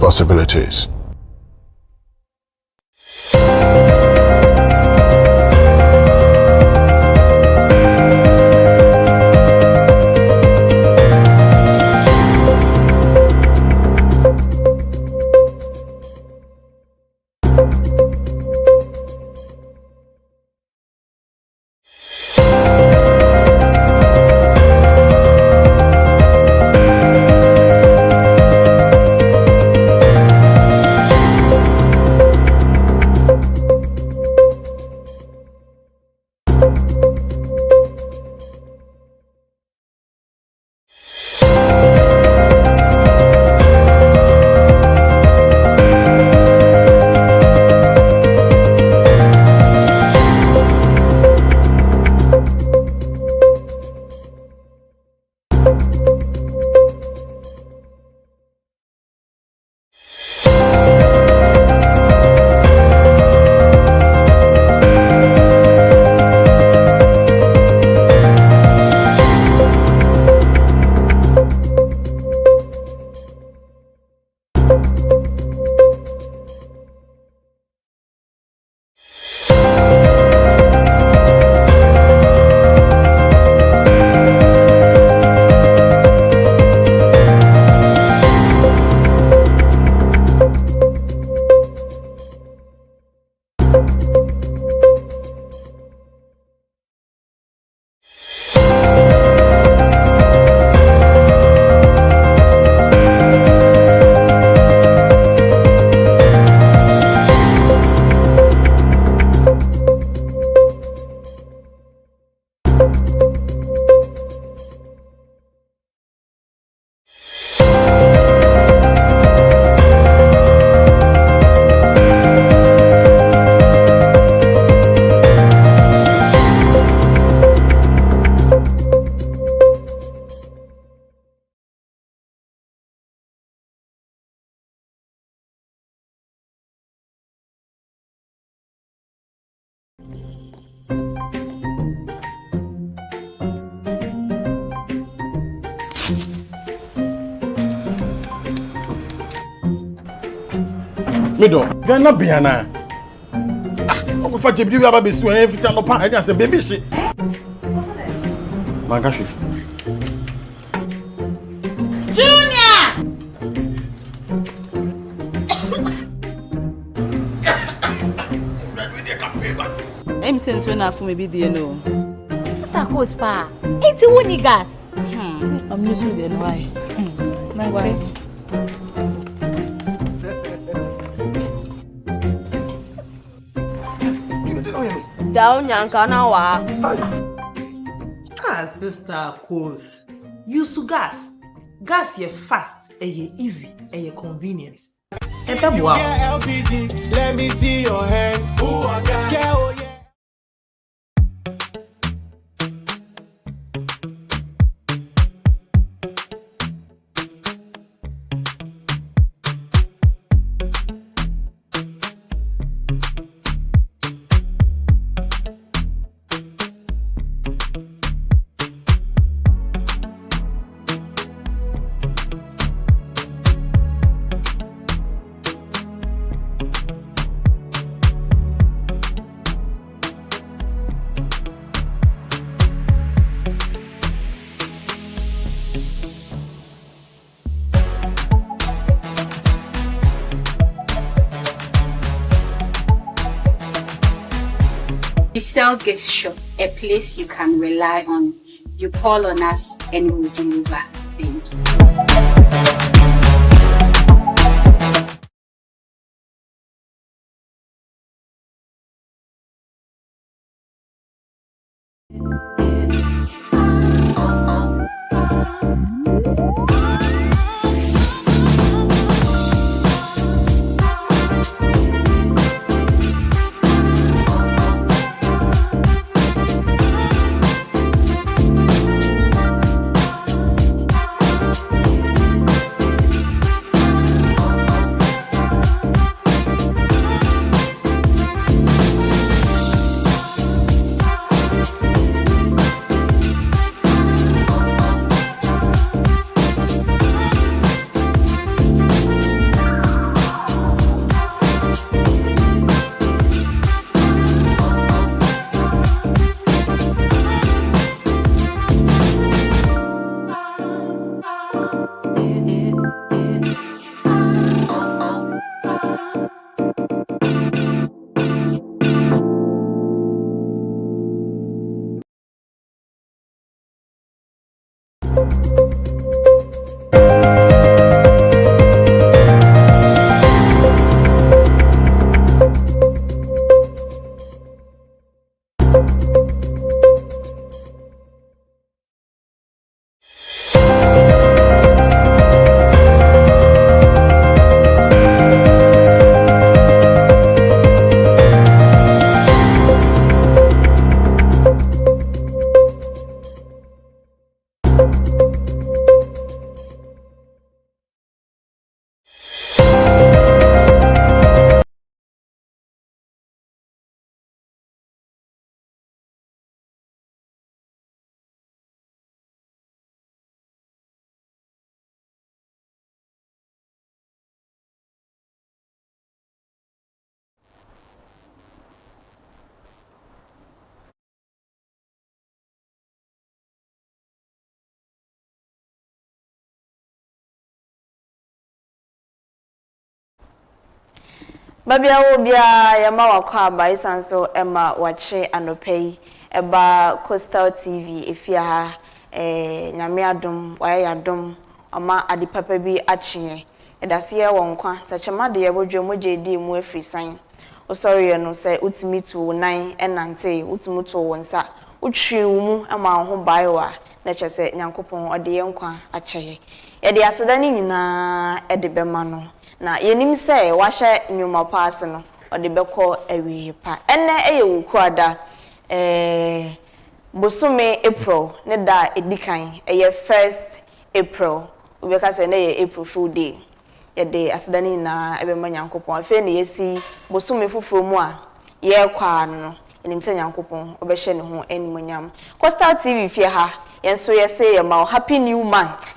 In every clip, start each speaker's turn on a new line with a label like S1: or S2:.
S1: possibilities.
S2: Mido, Gana Biana. I'm going to do a baby soon. Every time I say, baby, she. Mangashi.
S3: Junior! I'm saying so enough for me, be the no.
S4: Sister Cospa, it's a winning gas.
S3: I'm used to it, why? My wife.
S4: Down Yankanawa.
S5: Ah, Sister Cos. Use gas. Gas ye fast, ye easy, ye convenient.
S6: LPG, let me see your hand. Ooh, I got it.
S7: We sell gift shop, a place you can rely on. You call on us and we will deliver. Thank
S1: Babia wo bia ya ma wakwa abai sanso ema wache anopei eba Coastal TV efia ha nyame adom waya adom ama adipapa bi achie edase ye wonkwa tachema de ye bodwe moje di mu afrisan osori ye no se utimi tu nan enante utimi tu wonsa utwi mu ama ho baiwa na chese nyankopon ode ye nkwa achie ye de aseda ni nyina ede bema no na yenim se wahye nyuma pass no ode beko awie pa enne eye wukuada bosume April ne da edikan eye 1st April ubeka se na ye April Fool Day ye de asedani na ebe manyankopon afi na yesi bosume fufuro mu a ye kwa no yenim se nyankopon obehye ne ho enimonyam Coastal TV fie ha yenso yese ye ma happy new month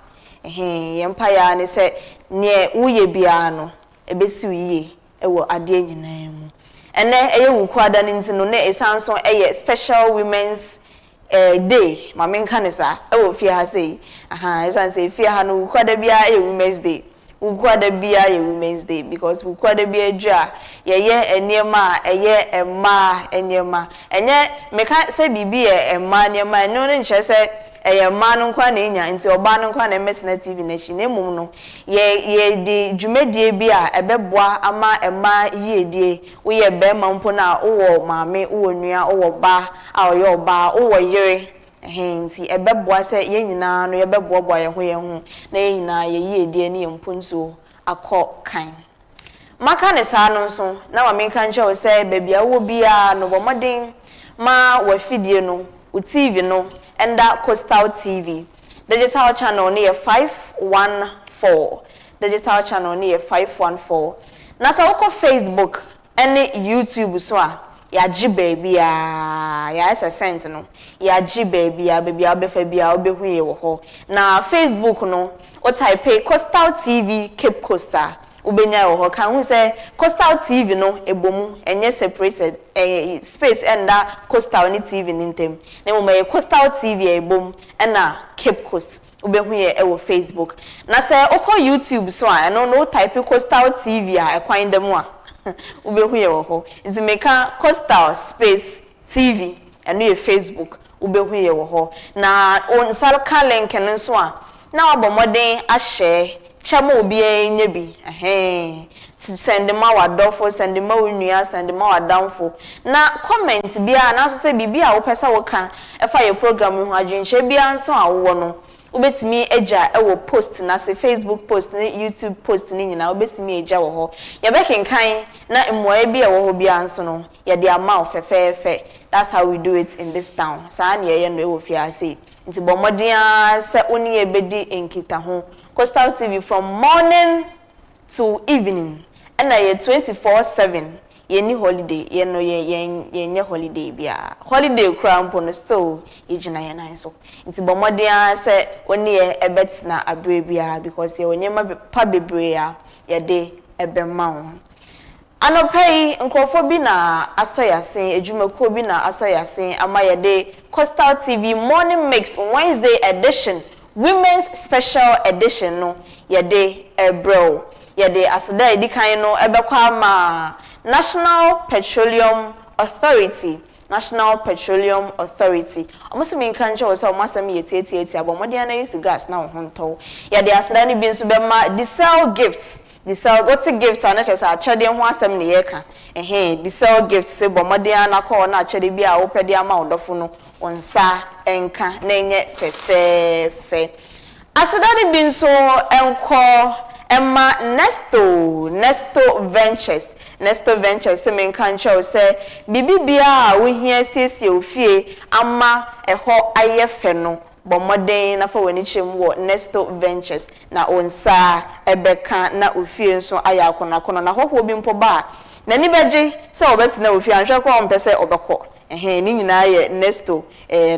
S1: yempaya ne se ne uye bia no ebesi uye ewo ade nyina mu ene eye wukwada ne ntino ne esanso eye special women's day ma menka ne sa ewo fie ha sei esanse fie ha no wukwada bia eye women's day wukwada bia eye women's day because wukwada bia dwa ye eniema eye emma eniema enye meka se bibi emma eniema eno ne nche se eye manu nkwa na enya nti oba no nkwa na metna TV na chi na emum no ye di dwumedie bi a ebeboa ama ema yiedie wo ye be ma mpo na wo maame wo nua wo ba a oye oba wo yere nti ebeboa se ye nyina no ye beboa ye ho na ye nyina ye yiedie ne mpunso akọ kan maka ne sa no nso na wa menka nche wo se bebia wo bia no bomodin ma wa fidie no u TV no and that Coastal TV. Digital channel near 514. Digital channel near 514. Na sa wako Facebook any YouTube so ya ji baby ya Essien no. Ya ji baby obefa bia obehu ye wo ho. Na Facebook no o type Coastal TV Cape Coastal. Ubenya wo ho kan hu se Coastal TV no ebomu enye separated space and that Coastal ni TV ni ntem na mo me Coastal TV ebom na Cape Coast ubehu ye e wo Facebook na se okọ YouTube so a no type Coastal TV a ekwan dem a ubehu ye wo ho nti meka Coastal space TV eno ye Facebook ubehu ye wo ho na on salka link no so a na abomoden a share chama obi enye bi send ma wadofo send ma unua send ma wadanfo na comment bia na so se bibia wo pesa wo kan e fa your program ho adwenche bia nso awo no obetimi eja e wo post na se Facebook post na YouTube post ni nyina obetimi eja wo ho ye be kenkan na emoa bia wo ho bia nso no ye de ama ofefefe. That's how we do it in this town. Sa na ye no e wo fia say nti bomodia se oni ebedi enkita ho Coastal TV from morning to evening and I 24/7 ye holiday ye no ye holiday bia holiday crown no still ejina ye nan so nti bomodia se oni ye ebet na abre bia because ye onyema pa bebre ya ye de ebema ho anopai nkrofo bi na asoyasen ejumako bi na asoyasen ama ye de Coastal TV morning mix Wednesday edition Women's Special Edition no yede ebro yede aseda edikan no ebekwa ma National Petroleum Authority National Petroleum Authority. Almost mean country was almost a me but Modiana used to gas now honto. Ya the Asdani bin Subema, the sell gifts. The sell got a gift and just a chadian one some yeka. And hey, the sell gifts say Modiana call na chadi be a open the amount of funo on sa enka nenye fe. Asdani bin so enko Emma Nesto Ventures. Nesto Ventures se men kancho se bibibia we here sisi ofie ama eho ayefe no bomoden na fa wani chem wo Nesto Ventures na onsa ebeka na ofie nso ayakona kono na hoho bi mpo ba na ni beje se obeti na ofie anhwe ko ompese obekọ ni nyina ye Nesto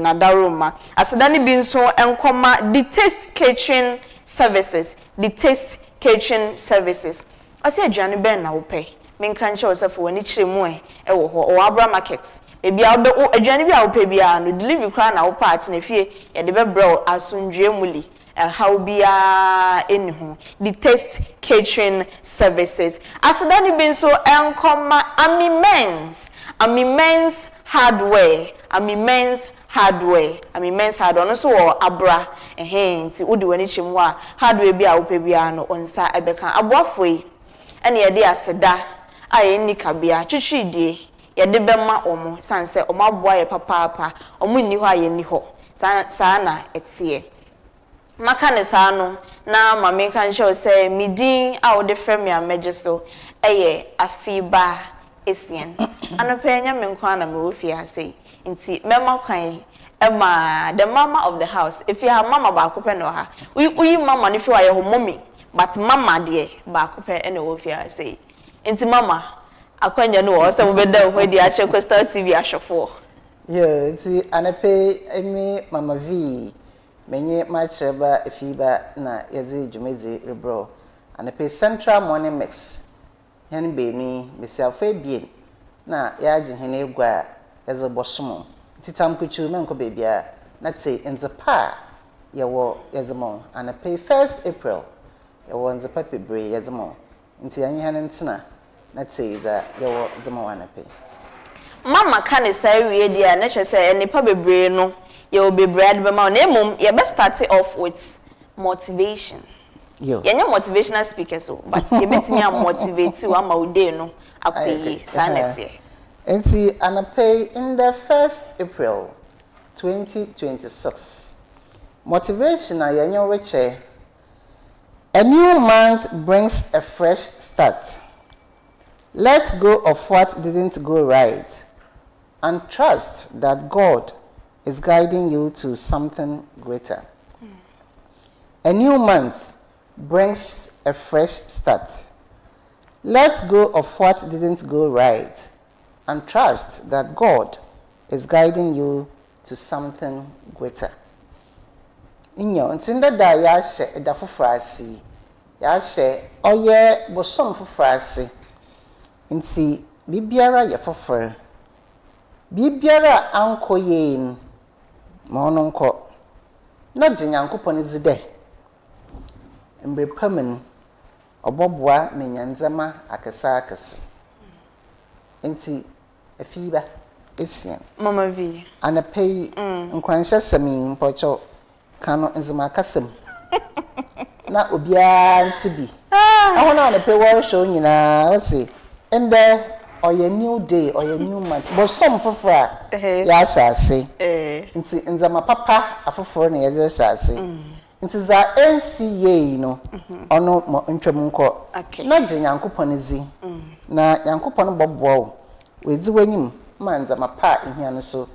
S1: na daruma asedani bi nso enkoma the taste catering services ase aduane ben na wo pe men kan che osefo wani chiremu wo ho o abra market ebi a wo aduane bi a wo pe bia no delivery kra na wo part na fie ye de be bro asundwe muli how bia enihu the taste catering services asedani bin so enkoma ami men's hardware no so abra nti wodi wani chim wa hardware bi a wo pe bia no onsa ebeka aboafoi ene ye de aseda aye nika bia twitwidie ye de bema omo sanse omo aboa ye papa omo nni ho aye nni ho saa na etie maka ne saa no na mame kan show say midin a wo de frame ya meje so eye Afiba Essien anopenya me nkwa na me wo fie ha sei nti mema kwan Emma, the mama of the house. If you have mama bakupe no ha, we mama if you are your mommy, but mama dear bakupe any of you say. Inti mama, akwanya no so we be there where the actual Coastal TV ashofo.
S8: Yeah, inti anape emi mama V. Menye macheba Afiba na yezi jumezi rebro. Anape Central Morning Mix. Hen be ni myself ebien na yaji hene egwa eze bosomo. Titam kuchu menko bebia na say in the pa yawo yazemo and I pay 1st April yawo in the paper bre yazemo nti anyi hanen tina na say that yawo zemo and I pay
S1: mama kan say we dia na che say enipa bebre no yawo bebre ade be ma na emom ye be start off with motivation yenye motivational speaker so but ye betimi am motivate you ama ude no akoyi sanete
S8: Enti anapay in the 1st April 2026. Motivation ayanyo weche. A new month brings a fresh start. Let go of what didn't go right and trust that God is guiding you to something greater. A new month brings a fresh start. Let go of what didn't go right and trust that God is guiding you to something greater. Inyo ntinda da ya hye eda fofrasi ya hye oye bosom fofrasi nti bibiara ye fofre bibiara anko yen ma ono nko na jinyankopon zide mbrepamen oboboa menyanzama akasa nti Afiba Essien
S1: mama V
S8: anapay nkwansha sami mpocho kano nzima kasem na obia ntibi ahona anapay war show nyina o se ende oye new day oye new month but some fofra ya shase nti nzama papa afoforo na ye shase nti za NCA no ono ntwam nko na jinyankopon zi na yankopon bobbo wezi wanyim manza mapa ihia no so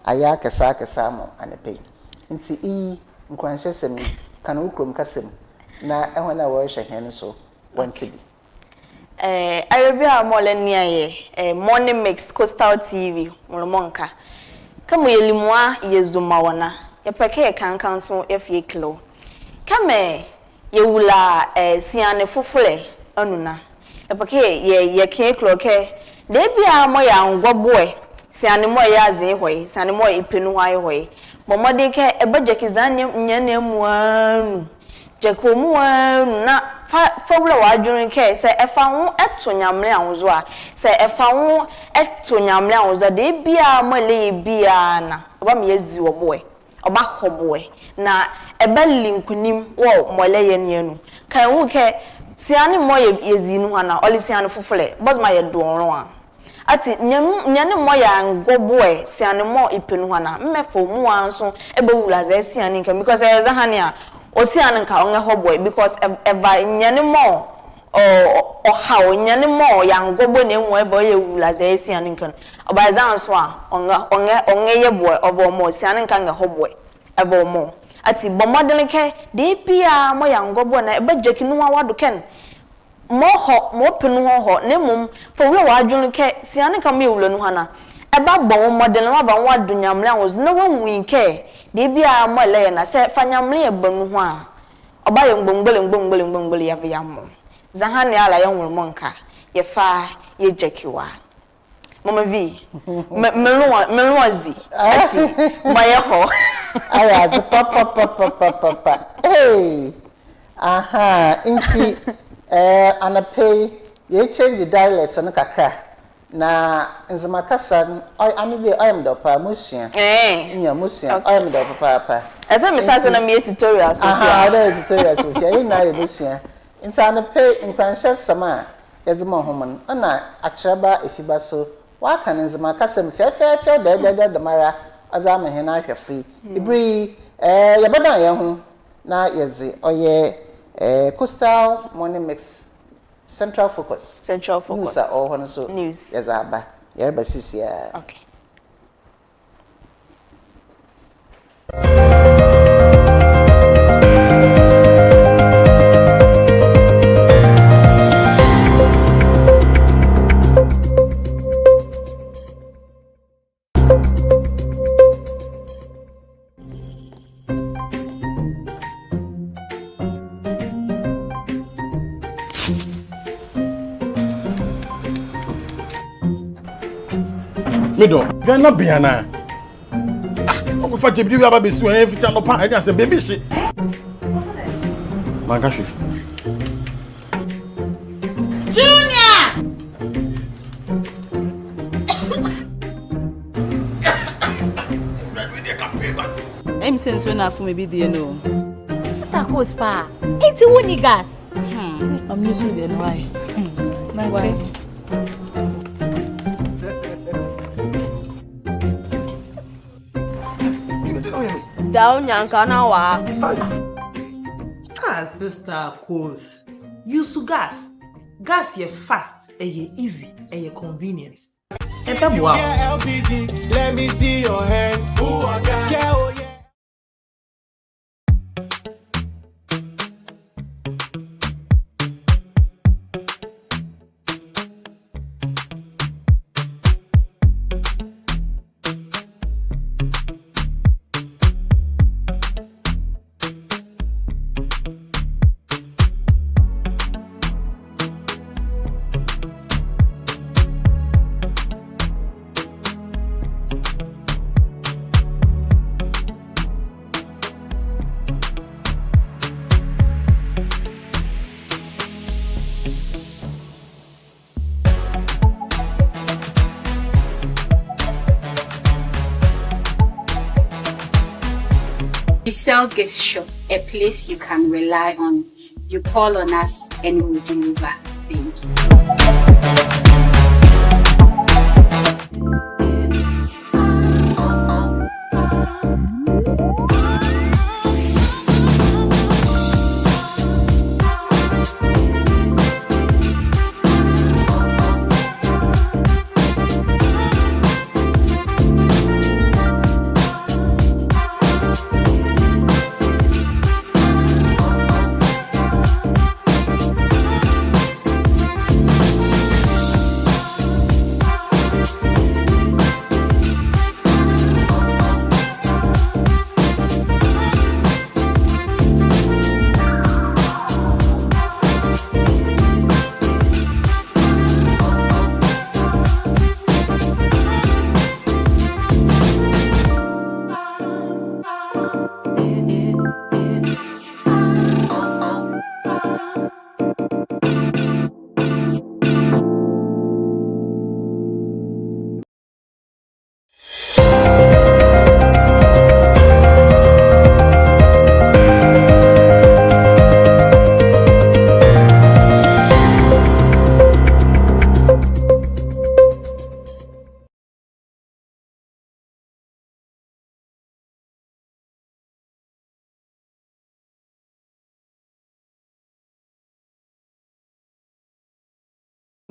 S8: aya kasa mo anepei nti nkwanhye sem kana ukrom kasem na ehona wo hye hia no so wantibi
S1: Arabia Moleni aye Morning Mix Coastal TV molomonka kama yelimwa yezuma wana yapeke kankan so efie kilo kama yewula siane fofole anuna yapeke ye ke kilo ke debia mo ya ngwoboe siane mo ya azin hoye siane mo ipenu hoye bomode ke ebaje kizane nyane muanu jekomuanu na fawura wadwun ke se efa ho eto nyamle anwo a se efa ho eto nyamle anwo de bia male bia na oba me yazi oboe oba hoboe na ebe linkunim wo mole ye ne anu kan hu ke siane mo yezi nu hana oli siane fufule bozma ye donro a ati nyane mo ya ngoboe siane mo ipenu hana mmefo mu anso ebe wula za siane kan because eza hane a osiane nka onge hoboy because eva nyane mo o hawo nyane mo ya ngobo na enwo ebe ye wula za esiane nka oba za anso a onge ye boy obo mo osiane nka nge hoboy ebe mo ati bomodele ke de bia mo ya ngobo na ebe jekinu wa wado ken mo penu ho ne mum fo we wa adwun ke siane nka me wula nu hana eba bon modele wa ba wa dunyamle anwo na wanwu ke de bia mo le na se fanyamle e banu ho a oba ye ngbongbele ya be yammo zahane ala ye nwurmo nka ye fa ye jekiwa mama vi meluazi ati maye ho
S8: aya papa hey aha inti anape ye change the dialect no kakra na nzima kasa amide ayam do pa musia nya musia ayam do papa
S1: ese misase na me tutorial so
S8: aha da tutorial so ye na ye musia ntana pe nkranhye sama yezima homon na akyereba Afiba so wa kan nzima kasa mfefefe da mara azama he na ahwefe ibri yebada ye ho na yeze oye coastal morning mix Central focus. News are all so.
S1: News.
S8: Yes, Abba. Yerba Sisia.
S1: Okay.
S2: Medo, gana biana. Ogo fa jebi bi aba besu en fita no pa e say baby she. Manga shi.
S4: Junior!
S3: I'm saying so now for me be there no.
S4: Sister Coast pa. It's who gas.
S3: I'm used to it why. Why?
S4: Down yanka na wa.
S5: Sister Coast. Use gas. Gas ye fast, ye easy, ye convenient.
S6: LPG, let me see your hand. Ooh, I got yeah.
S7: We sell gift shop, a place you can rely on. You call on us and we'll deliver. Thank you.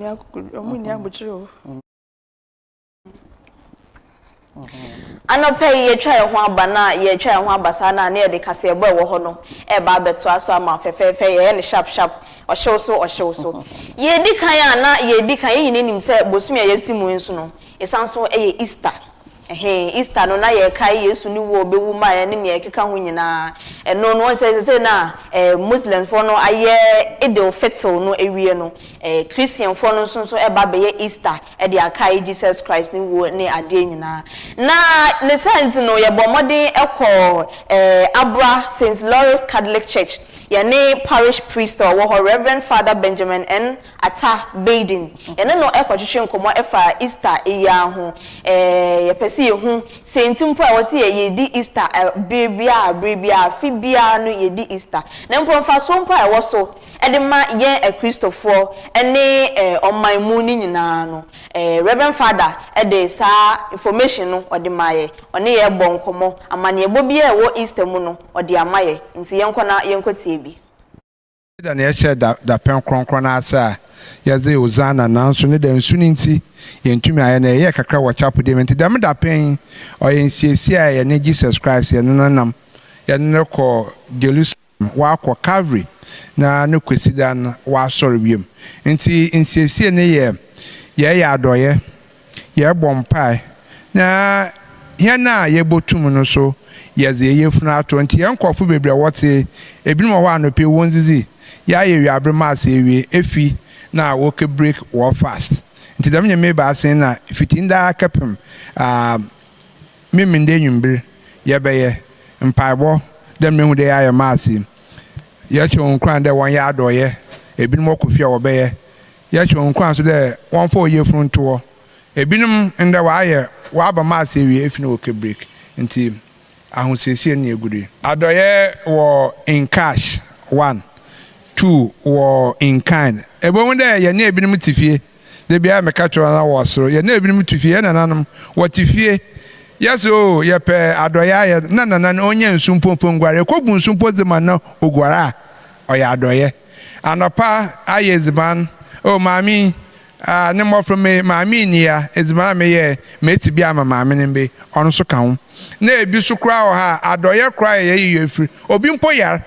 S1: Anope ye try ho aba na ye try ho abasa na na ye de kase ebo ewo ho no e ba beto aso ama fefefe ye ne sharp o hyew so ye di kan na ye di kan ye nim se bosumi ye simu nso no ye sanso e Easter Easter no na ye kai Yesu ni wo bewu ma ye ne ne keka ho nyina no no say na Muslim for no aye Idil Fitr no ewie no Christian for no so e ba be ye Easter e de akai Jesus Christ ni wo ne ade nyina na ne sense no ye bomode ekọ Abra St. Lawrence Catholic Church ye ne parish priest or wo Reverend Father Benjamin N. Ata Baden ye ne no ekọ twetwe nkomo efa Easter eya ho ye hu sentimpo a wose ye di Easter brebia Afibia no ye di Easter na mpo mfa so mpo a woso e de ma ye Christopher ene omanmu ni nyina no Reverend Father e de sa information no o de maye one ye bonkomo amane ebo bia e wo Easter mu no o de amaye nti yenkona yenkotie bi
S9: da na ye share da pen kronkron na asa yaze ozana nanso ne da nsu nti yentumi aye na ye kakra wa chapel de nti da me da pen o yensiesi aye ne Jesus Christ ye nanam ye ne ko Jerusalem wa ko Calvary na ne kwesida na wa soro biem nti insiesi ne ye adoye ye bompai na ye na ye botum no so yaze ye funu ato nti ye nkofo bebre wote ebinum ho anope wonzizi ya ye wiabre mass ewie efi na work break war fast nti dam nyame ba asen na fitinda kapem memende nyumbre ye beye mpaibo dam mehu de ya maasi ye chon kran de won ya adoye ebinum okofia wo beye ye chon kran so de won fo ye frunto ebinum nda wa ba maasi ewie efi na work break nti ahosiesie na egure adoye wo in cash 1 2 wo in kind ebo mu de ye na ebinum tifie de bia me ka tro na wo soro ye na ebinum tifie na nanom wo tifie yeso ye pe adoya ye na onye nsumpo ngware kogu nsumpo zema na ogwara oya adoye anopa aye ziban o mami ne mo from me mami ni ya ezima me ye meti bia mama me nbe ono so kan na ebi so kra o ha adoye kra ye yefiri obi mpo yar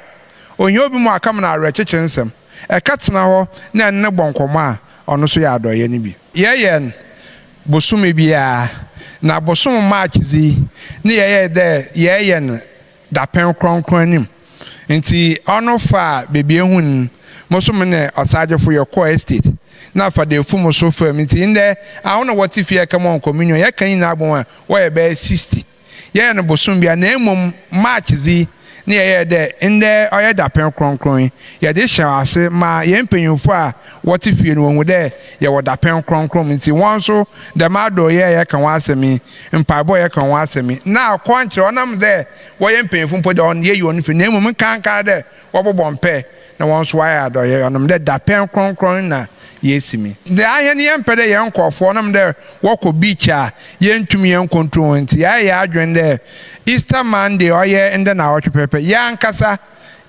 S9: onye obi mu akam na arecheche nsem ekatena ho na ne bonkomo a ono so ya adoye ni bi ye bosume bia na bosom march zi ne ye de ye da pen kronkron nim nti ono fa bebie hun mosom ne osagefo ye core estate na fa de fu mo so fa nti inde ahona wati fie kama on communion ye kan na abon wo ye be 60 ye ne bosom bia na emom march zi ne ye de inde oye da pen kronkron ye de hwase ma ye mpanyufo a woti fie no won de ye wo da pen kronkron nti won so de ma do ye kan wasemi mpabo ye kan wasemi na akwankyere onam de wo ye mpanyufo mpo de on ye yi on fi na emum kanka de wo bobon pe na won so ya do ye onam de da pen kronkron na yesimi de ahe ne yempede ye nkofo onam de woko beach a ye ntumi ye nkontrol nti ya adwende Easter Monday oye ende na wocho pepe ya nkasa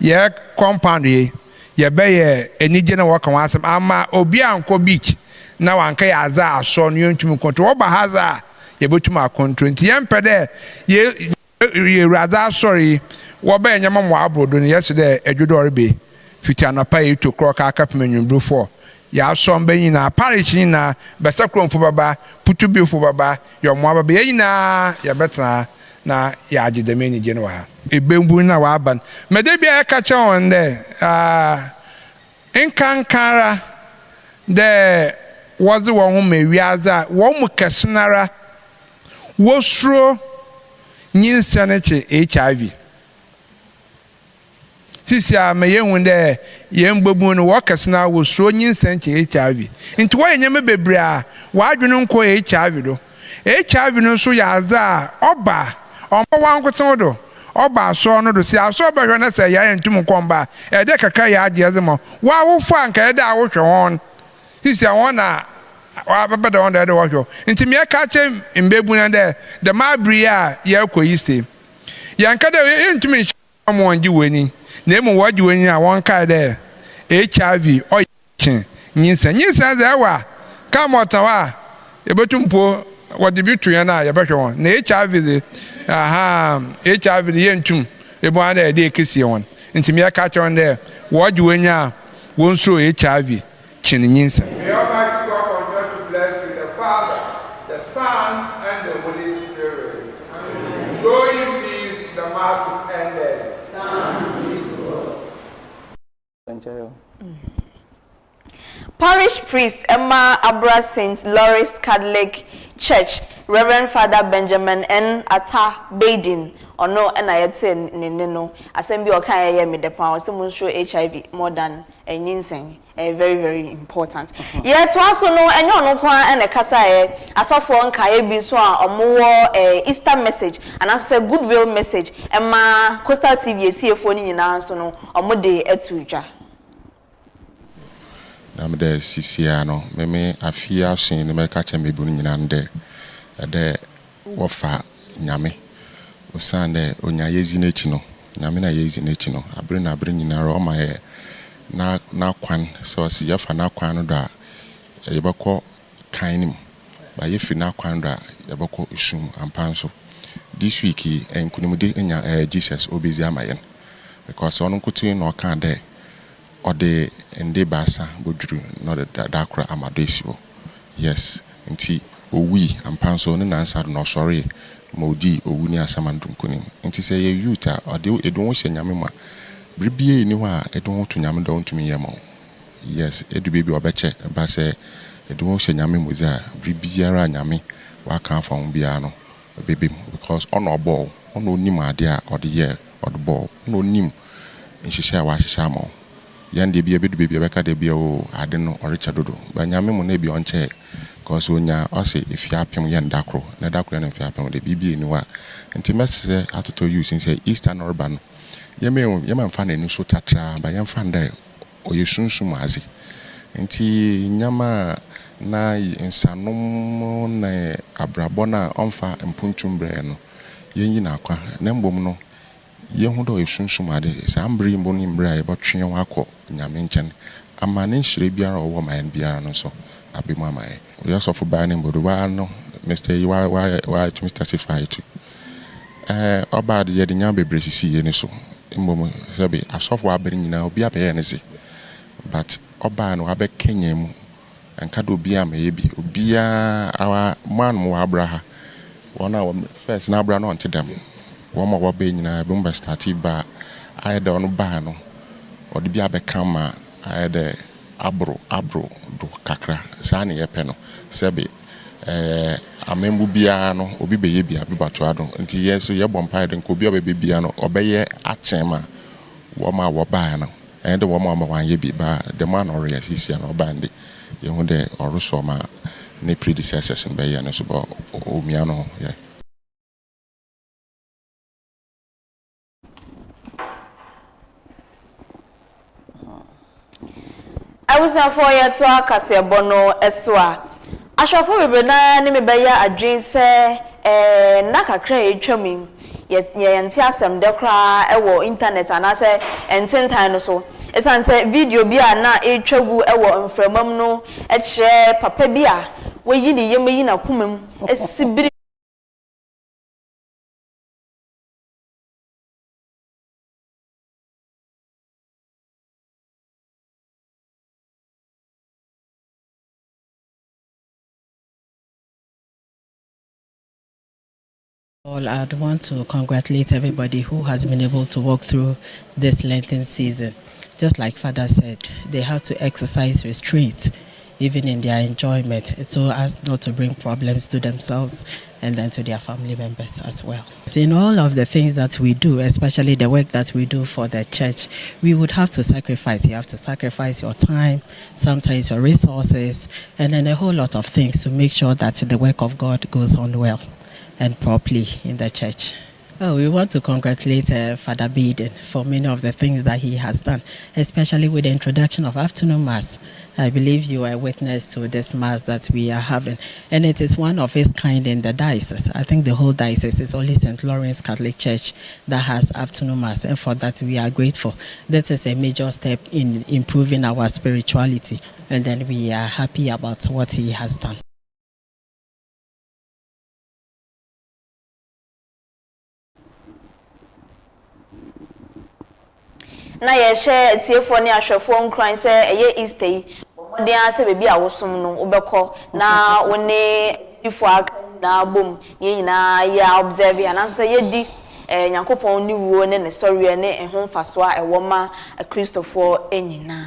S9: ye compound ye be ye enije na woka wasem ama obi anko beach na wanka ya za aso no ntumi control oba haza ye betuma control nti yempede ye rather sorry wo be nyama mo abrodo ne yesterday edwodore be fiti anapa ye to krok aka pemenwumbrofo 4 ya sombe nyina parish nyina besakromfo baba putubiofo baba yomo baba yina ya betra na ya agidemeni je no ha ebembu na wa aban mede bia ya kacha on de inkankara de wazi wo hu mewiaza wo mu kesenara wosuro nyinsaneche HIV sisi a me yehun de yemgbebu no wakasna wo suro nyinsanche HIV nti wo yenyeme bebre a wadwene nko HIV do HIV no so ya za oba ompo wankoten do oba so no do si aso ba hwe na se ya ntum komba e de kaka ya ade azemo wa wo fa nka e da wo hwe won sisi a won na wa baba de won de wo hwe nti me ka che mbebu na de mabri a ya koyiste yanka de ntum mo onji weni na emu waji weni a won kai de HIV o yin nyinsa za wa Come out wa. Yebetum po what the bitu ya na yebehwe won. Na HIV de HIV de yentum. Ebo ana de kesi won. Nti me aka chon de wo dwe wanya won so HIV chinyinsa. May Almighty God continue to bless you, the Father, the Son, and the Holy Spirit. Amen. Go in peace, the Mass is ended.
S8: Thank you.
S1: Parish priest Emma Abra St. Lawrence Catholic Church, Reverend Father Benjamin N. Atta Baden, or no, and I had said, no, assembly or can I me the power, someone show HIV more than a ninseng. Very, very important. Yet, also know, and you know, and a casa, I saw for Kaye Biswa or more Easter message, and as a goodwill message, and my Coastal TV, see a phone in answer, or more day at Suja.
S10: I'm there, Siciano, Meme, Afia, Sin, the Mercacha, me buninde, there, Wafa, Yami, Osande, Onya Yezinechino, Yamina Yezinechino, I bring in a Roma hair. Na kwan so si yafa na kwan do a yebekọ kanim ba yefi na kwan do a yebekọ isum ampanso this week enkunimde nya Jesus obezi amayen because onu nkutu na oka de ode ende basa boduru no da kra amadesibo yes nti owi ampanso ne nansa no sorry modi owu ni asamandum kunim nti se ye youth a ode edun wo hyanyame ma Bribie ni wa edon to nyame don to me yemo yes edu baby obeche ba se edon hye nyame muza bribiara nyame wa kan fa bia no baby because ono ball ono nim ade a ode ye ode ball ono nim nhihye wa hihye amo yande bia bedu baby beka de bia o ade no orecha dodo ba nyame mu na bi onche because onya ose ifia apem ye ndakro na dakro na ifia apem de bibie ni wa ntimese atoto use say Eastern Urban Yema mfana ni so tatra ba yemfa nda oyesunsun azi nti nyama na nsanom na abrabo na onfa mpuntumbre no yenyi na akwa na mbom no yehu do oyesunsun ade sambri mbo ni mbra ye botwe wakọ nyame nchen amane nhire biara owo man biara no so abemu amaye oyasofo ba ne mbodo wa no Mr. Why to Mr. Sifai to oba de ye de nya bebre sisi ye ni so mbomo sabi asofo abere nyina obi abeye ne se but oba no abe Kenya mu anka do obi amaye bi obi a man mo abraha wona first na abra no onte dem wo ma wo be nyina be mba start ba ayede ono ba no odi bi abe kama ayede abro do kakra sa ne yepe no sabi amembu bia no obi beye bia bi bato ado nti yeso ye bompa de nko bia be bia no obeye achema wo ma wo ba no ende wo ma wan ye bi ba the man or yes isia no bande ye hu de oroso ma ne predecessors be ye no so ba o mia no ye
S1: I was for ya to akase bono eswa Ashafo bebe na ni mebeya adwen se na kakra etwam ye yente asem de kra ewo internet anase ententan no so esan se video bia na etwagu ewo mframam no ekye papa bia wayi ni yemayi na kumam esibiri
S11: Well, I'd want to congratulate everybody who has been able to walk through this Lenten season. Just like Father said, they have to exercise restraint even in their enjoyment so as not to bring problems to themselves and then to their family members as well. So in all of the things that we do, especially the work that we do for the church, we would have to sacrifice. You have to sacrifice your time, sometimes your resources, and then a whole lot of things to make sure that the work of God goes on well and properly in the church. Oh, we want to congratulate Father Baden for many of the things that he has done, especially with the introduction of afternoon mass. I believe you are witness to this mass that we are having, and it is one of its kind in the diocese. I think the whole diocese is only St. Lawrence Catholic Church that has afternoon mass, and for that we are grateful. This is a major step in improving our spirituality and then we are happy about what he has done.
S1: Na ye share tiefo ne ahwefo nkran se eye Easter yi modern ase bebi a wosom no obekọ na woni ifo aka na bom ye nyina ya observe ya na so ye di Nyankopon ni wuo ne sorry ne ehon faso a ewoma Christopher enyina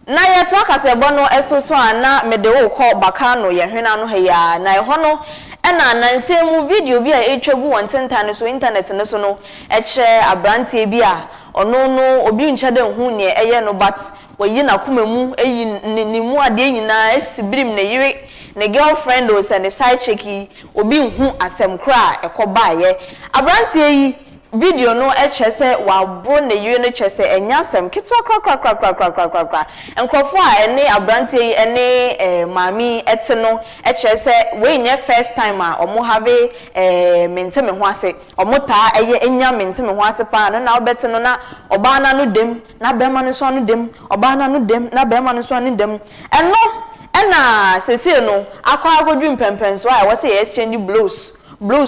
S1: na ye to akase bono esoso ana mede wo kọ baka no ye hwena no heya na eho no na nansemu video bi a etwabu won tentan so internet ne so no eche abrantie bi a ono no obi nche de hu ne eye no but wayi na komemu eyi ni mu ade nyina esibirim ne yire ne girlfriend o se ne side checki obi hu asem kra ekobaaye abrantie yi video no eche se wa bro ne yire no che se enya asem kitwa kra enkrofo a ene abrantie yi ene mami ete no eche se we nye first time a omo have menteme ho ase omo taa eye enya menteme ho ase pa no na obete no na oba na no dem na bema no so no dem oba na no dem na bema no so no dem ena sese no akwa agodwu mpempen so a wo se exchange blows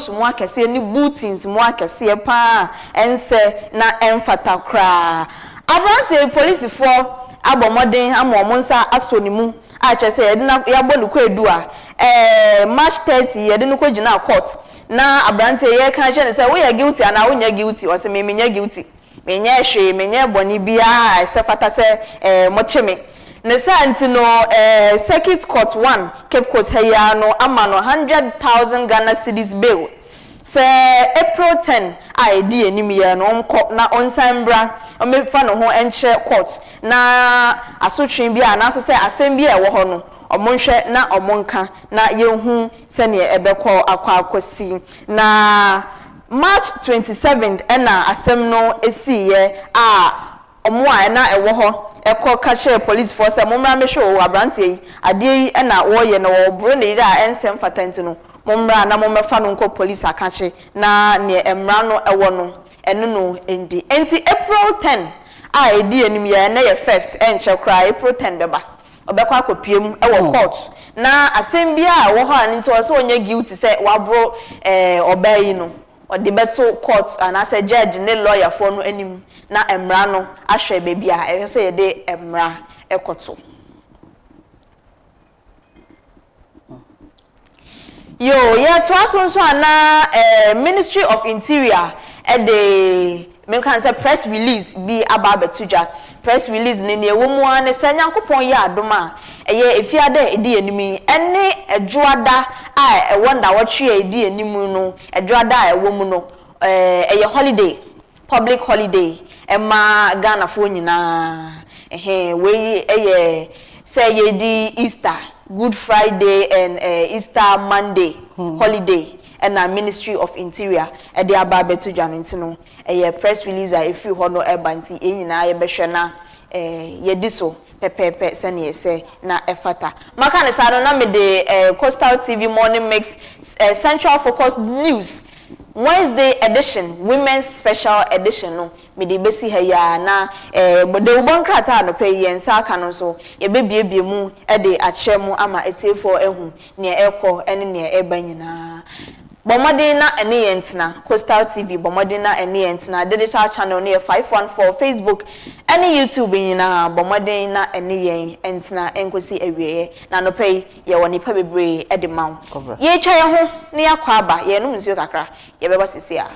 S1: mo akese ni bootings mo akese pa ense na emfata kra abrantie police for abomodin amomo nsa asonimu a chese ya bonu ko edu a March 30 ye de no ko gina court na abrantie ye kan che ne se wo ya guilty ana wo nya guilty o se me nya guilty me nya hwe me nya boni bia se fata se mo cheme ne santi no circuit court 1 Cape Coast heya no amano 100,000 Ghana cedis bail se April 10 ID enim ye no onko na onsambra o me fa no ho enche court na asotwen bia na so se asem bia e wo ho no omonhwe na omonka na yehu se ne ebekọ akwa akosi na March 27th ena asem no esiye a omo a na ewo ho ekọ kache police force momra me hwe abrantie ade yi ena wo ye na wo bro ne ira ensem fatenti no momra na momfa no nko police akache na ne emra no ewo no eno no endi enti April 10 a edi enim ye na ye first enche kra April 10 beba obekọ akopiem ewo court na asem bia a wo ho ani so so onye guilty say wabro obayi no odi beto court and as a judge ne lawyer for no anim na emra no ahwe bebi a e say de emra ekoto yo yeah to aso ana Ministry of Interior de me kan say press release bi aba betuja press release ne ne womu ane say Nyankopon ya adoma eye efiade edi enimi ene ejuada a wonder what you edi enimu no ejuada a womu no eye holiday public holiday ema Ghana fo nyina we eye say ye di Easter Good Friday and Easter Monday holiday and our Ministry of Interior e de aba betuja no ntino eye press release a efi ho no ebanti enyina ye behwe na ye diso pepepe sene yese na efata maka ne sa no na me de Coastal TV Morning Mix Central Focus News Wednesday edition Women's Special Edition no me de besi ha ya na de ubon krata no pe yensa aka no so ye bebiebie mu e de achemu ama etefo ehu ne ekọ ene ne eba nyina bomodin na ene yentina Coastal TV bomodin na ene yentina digital channel ne 514 Facebook ene YouTube nyina bomodin na ene yen entina enkosi ewie na no pay ye woni pa bebre e de maw ye twa ye ho ne yakwa aba ye no nsuo kakra ye beba sisi a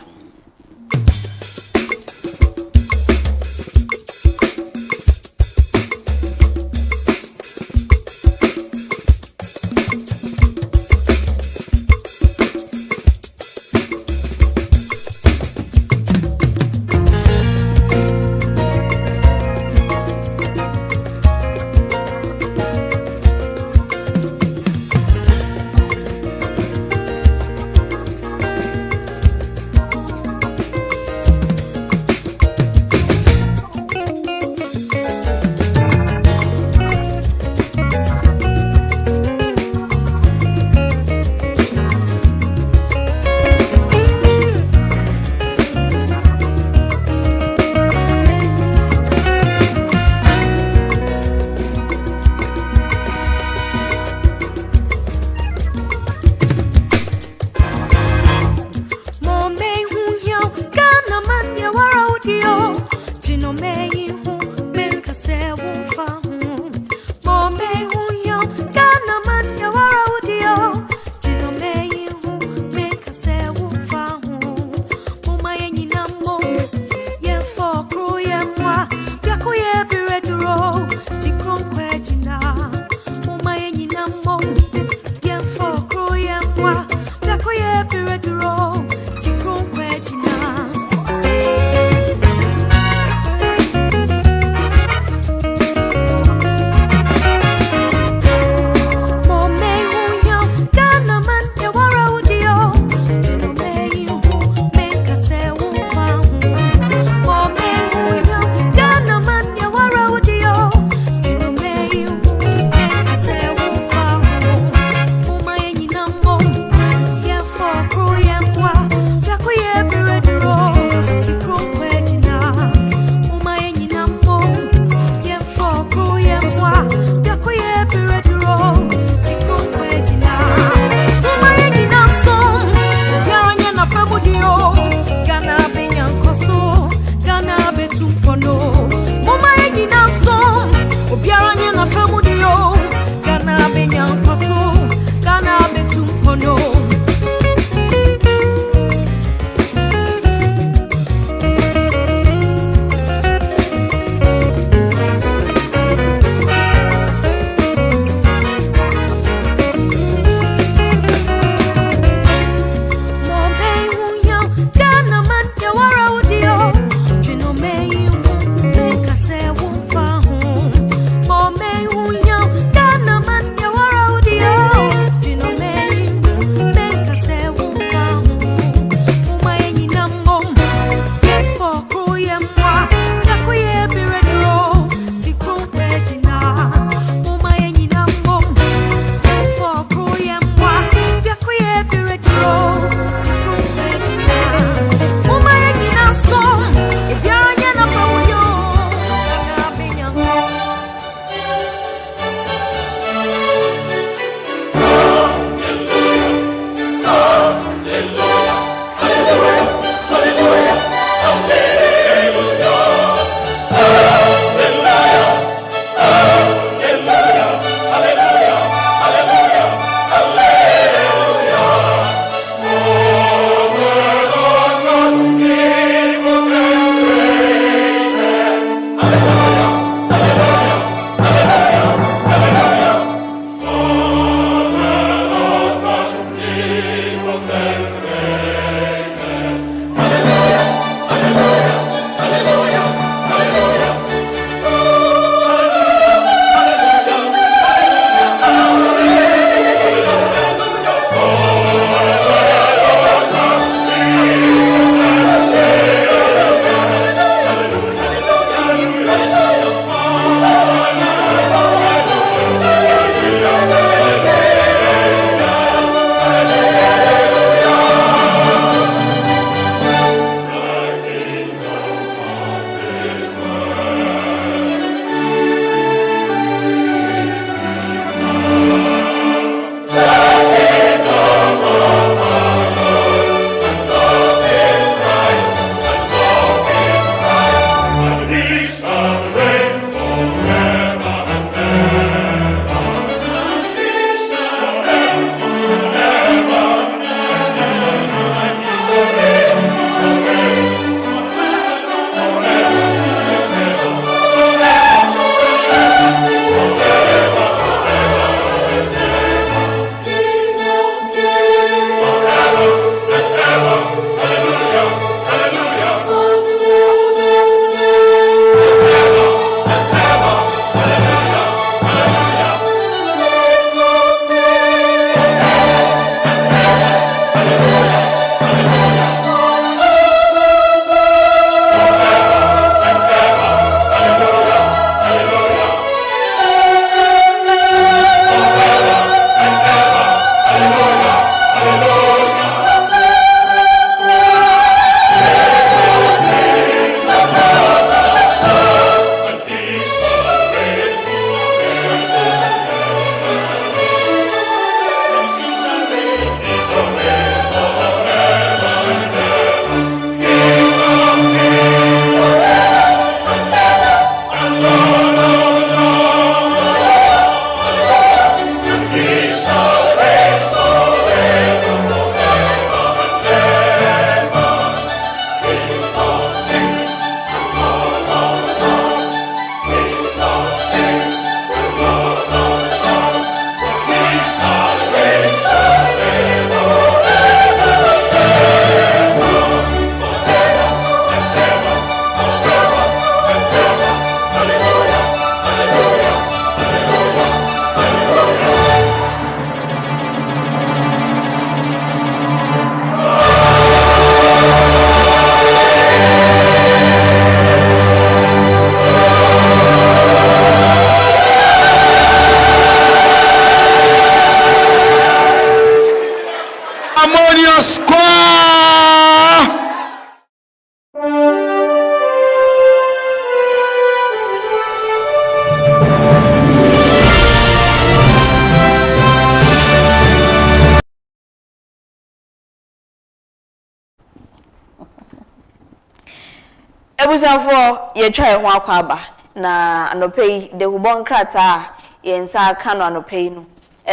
S1: Ebusafo ye try ho akwaba na anopei de hubon krata ye nsa ka no anopei no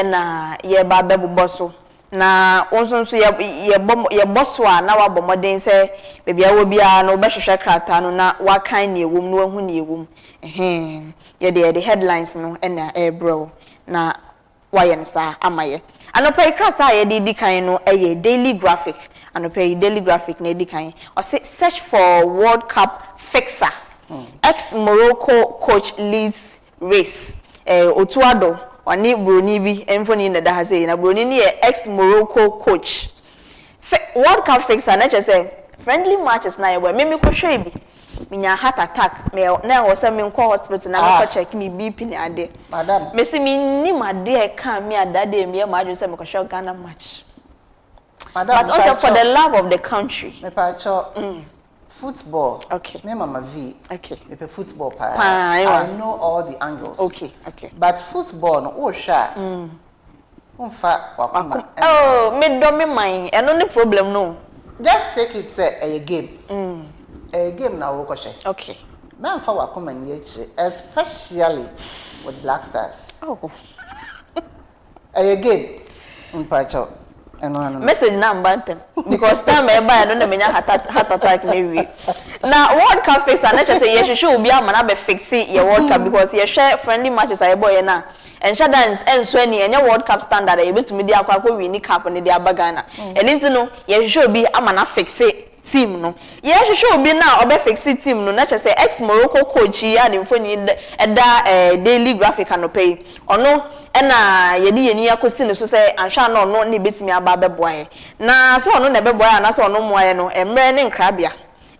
S1: na ye ba bebubo so na wonsonso ye boso a na wabomoden se bebia wo bia no behwehwe krata no na wakan ne ewum no wahu ne ewum ye de headlines no na bro na waye nsa amaye anopei krata ye di kan no daily graphic anopei daily graphic na di kan o say search for World Cup fixer ex-Morocco coach leads race Otuado wani broni bi emfoni na da hase na broni ni ex-Morocco coach World Cup fixer na say friendly matches na ye me ko hwe bi minya heart attack me na wo se me nko hospital na me ko check me BP ni ade
S8: madam
S1: me se me ni made e kan me adade me ma adwo se me ko show Ghana match madam but also for the love of the country
S8: me pa cho football.
S1: Okay.
S8: Me mama V.
S1: Okay.
S8: Me pe football pa. I know all the angles.
S1: Okay.
S8: But football no o sha. Unfa wakuma.
S1: Oh, me do me mind. E no problem no.
S8: Just take it say a game. A game na wo ko she.
S1: Okay.
S8: Me amfa wakuma ni akire, especially with Black Stars.
S1: Oh.
S8: A game. Unpa
S1: message na mbantem because time e buy no na menya heart attack maybe na World Cup fix and just say ye hwehwe obi ama na be fix ye World Cup because ye share friendly matches aye boy na and dance enso ani enye World Cup standard ye betumi di akwa win cup ne di abagana eni nti no ye hwehwe obi ama na fix team no ye hwehwe obi na obe fix team no na just say ex Morocco coach ya de mfoni daily graphic anopay ono na ye di yeni akosi ne so say anhwa na ono ne betimi aba beboae na so ono na beboae na so ono moae no emre ne nkrabia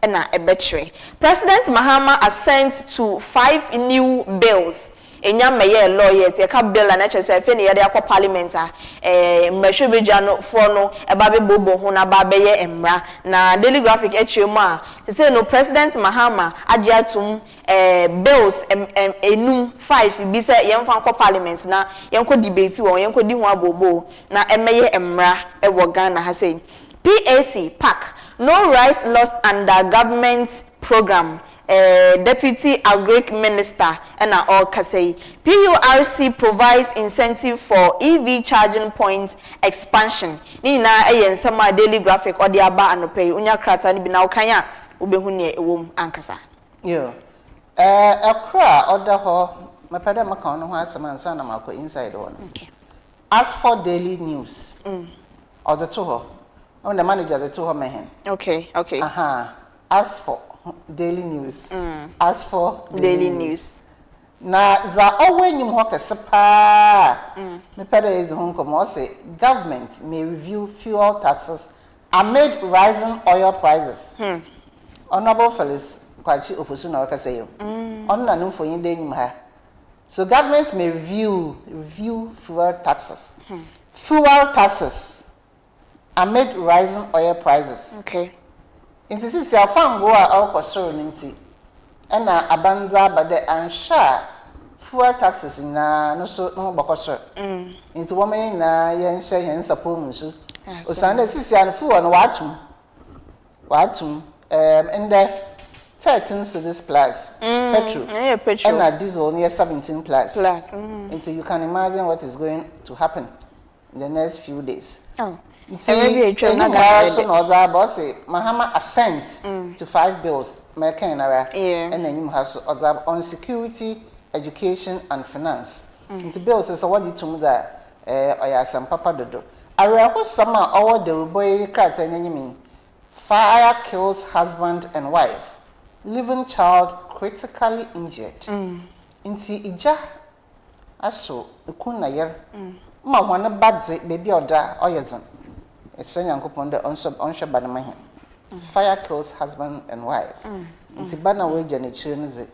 S1: na ebetwe President Mahama assent to 5 new bills enya meye lawyer te ka bill na chese fe ne ye de akọ parliament mmehwebeja no fo no eba be bobo ho na ba be ye emra na daily graphic echemu a te say no President Mahama age atum bills enum 5 bi se ye mfa akọ parliament na ye nko debate wo ye nko di ho abobo na emeye emra e wo Ghana ha say PAC PAC no rice lost under government program Deputy Agric Minister and all Kasei. PURC provides incentive for EV charging point expansion. Ni na nsama daily graphic or the aba anopay unya krata ni bina ukanya ubehu ne ewom ankasa.
S8: Yo. Akra order ho mepeda maka ono ho asema nsa na mako inside one.
S1: Okay.
S8: As for daily news. Or the two ho. On the manager the two ho mehen.
S1: Okay.
S8: As for daily news. As for
S1: daily news.
S8: Na za owenyim ho kese pa. Me pede is hon komo say government may review fuel taxes amid rising oil prices. Honorable Felix Kwachi Ofosu na waka say yo. On na no for yin de nyim ha. So government may review fuel taxes. Fuel taxes amid rising oil prices.
S1: Okay.
S8: Inti sisi afam go a awkosoro nti na abanza bade ansha fuel taxes na no so no bokosoro inti wo me na ye nhye hen support nsu osande sisi an fuel no watum in the 13 cedis plus petrol and diesel near 17 plus until you can imagine what is going to happen in the next few days. Mahama assent to 5 bills and then you have on security, education and finance. The bills is what you told me that or some papa dodo. I reckon some over the boy cat and fire kills husband and wife, living child critically injured. Inti ija aso ukuna yer ma wana badze baby oda oyezan. Essien yankopon de onsho banama him. Fire kills husband and wife. Inti bana we jane chire nze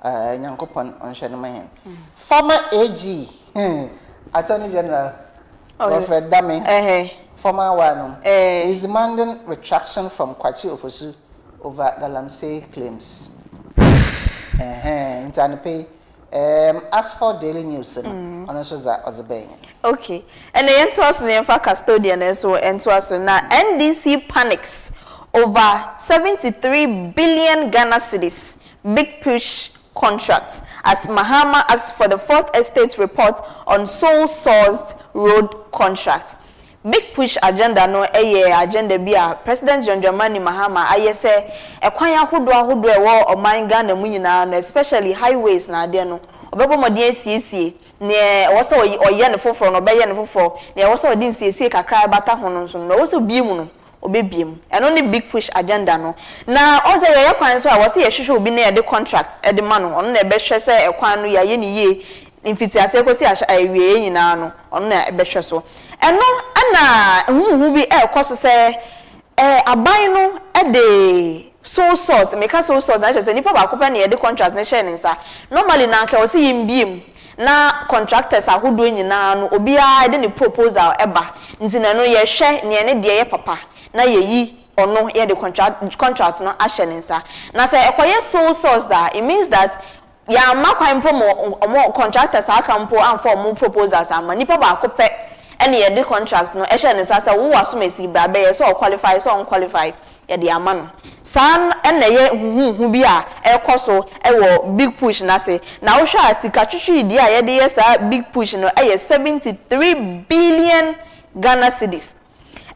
S8: yankopon onsho na him. Former AG Attorney General Alfred Dame former one is demanding retraction from Kwachi Ofosu over Galamsey claims. Pay as for daily news on also that other bay. Okay.
S1: And the entwas name for custodian so entwas na NDC panics over 73 billion Ghana cedis big push contract as Mahama asks for the fourth estate report on sole-sourced road contract. Big push agenda no agenda bia President John Dramani Mahama ayese ekwan ahodo ewo oman Ghana mu nyina no especially highways na ade no obebo modin asiesie ne woso oye ne foforo no beye ne foforo ne woso odin siesie kakra bata ho no so no woso biemu no obebiem eno ne big push agenda no na oze ye kwan so a wose ye hwehwe obi na ye de contract e de ma no ono na ebe hwe se ekwan no ye ne ye infiti asekosi awie nyina no ono na ebe hwe so eno ana huhu bi ekoso se aban no e de sole source make sole source na se nipa ba kopa na ye de contract na share nsa normally na nka wose yimbiem na contractors ahodo nyina no obi a de ne proposal eba ntina no ye hwe ne ne de ye papa na yeyi ono ye the contract no ashenensa na say ekoye sole source that it means that ya makwan mo contractors akampo amfo mo proposals ama nipa ba akopɛ ene ye the contracts no eshenensa say wo waso mesi bra be ye so qualify so unqualified ye the ama no san ene ye hu bi a ekoso ewo big push na say na wo hwa asika twetwe di a ye de ye sa big push no 73 billion Ghana cedis.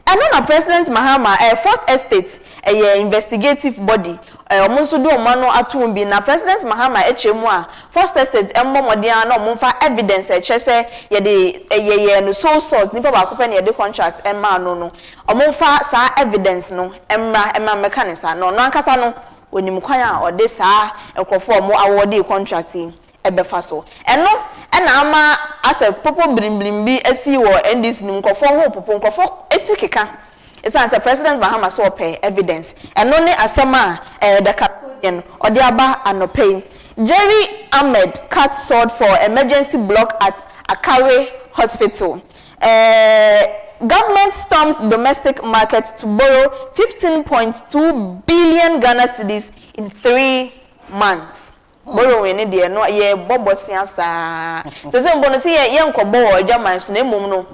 S1: And then President Mahama, fourth estate, a investigative body, omonso do omano atumbi na President Mahama echemu a first estate embo modian no monfa evidence chese ye de no sole source nipa ba ko pe na ye de contract emma no omonfa sa evidence no emma mechanism no ankasa no onim kwan a ode sa ekofo omo award contract ebefa so eno na ama asa popo blimblimbi asi wo ndis nim nkofo ho popo nkofo etikeka it's as President Mahama so pay evidence eno ne asema the custodian ode aba anope Jerry Ahmed cut sword for emergency block at Akare Hospital. Government storms domestic market to borrow 15.2 billion Ghana cedis in 3 months. Borrow we need there no ye bobo siasa so say mbono say ye nkobo wo adwaman so na emom no